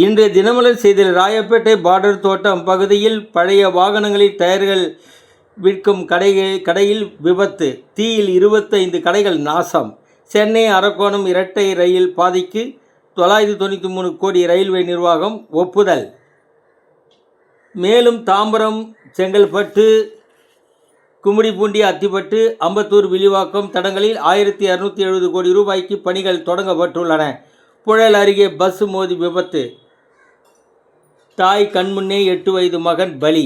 இன்றைய தினமலர் செய்தியில் ராயப்பேட்டை பார்டர் தோட்டம் பகுதியில் பழைய வாகனங்களில் டயர்கள் விற்கும் கடையில் விபத்து, தீயில் 25 கடைகள் நாசம். சென்னை அரக்கோணம் இரட்டை ரயில் பாதைக்கு 993 கோடி ரயில்வே நிர்வாகம் ஒப்புதல். மேலும் தாம்பரம், செங்கல்பட்டு, கும்மிடிப்பூண்டி, அத்திப்பட்டு, அம்பத்தூர், வில்லிவாக்கம் தடங்களில் 1270 கோடி ரூபாய்க்கு பணிகள் தொடங்கப்பட்டுள்ளன. புழல் அருகே பஸ் மோதி விபத்து, தாய் கண்முன்னே 8 வயது மகன் பலி.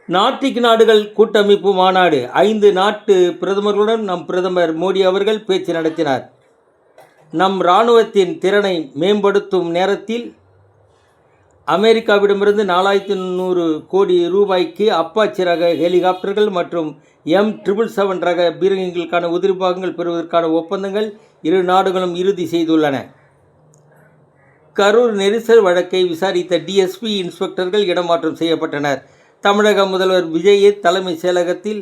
நார்டிக் நாடுகள் கூட்டமைப்பு மாநாடு, 5 நாட்டு பிரதமர்களுடன் நம் பிரதமர் மோடி அவர்கள் பேச்சு நடத்தினார். நம் இராணுவத்தின் திறனை மேம்படுத்தும் நேரத்தில் அமெரிக்காவிடமிருந்து 4100 கோடி ரூபாய்க்கு அப்பாச்சி ரக ஹெலிகாப்டர்கள் மற்றும் M777 ரக பீரங்கிகளுக்கான உதிரிபாகங்கள் பெறுவதற்கான ஒப்பந்தங்கள் இரு நாடுகளும் இறுதி செய்துள்ளன. கரூர் நெரிசல் வழக்கை விசாரித்த டிஎஸ்பி, இன்ஸ்பெக்டர்கள் இடமாற்றம் செய்யப்பட்டனர். தமிழக முதல்வர் விஜய் தலைமை செயலகத்தில்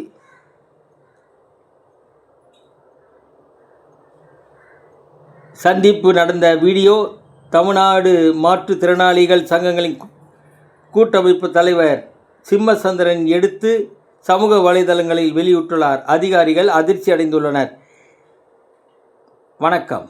சந்திப்பு நடந்த வீடியோ தமிழ்நாடு மாற்றுத்திறனாளிகள் சங்கங்களின் கூட்டமைப்பு தலைவர் சிம்மசந்திரன் எடுத்து சமூக வலைதளங்களில் வெளியிட்டுள்ளார். அதிகாரிகள் அதிர்ச்சி அடைந்துள்ளனர். வணக்கம்.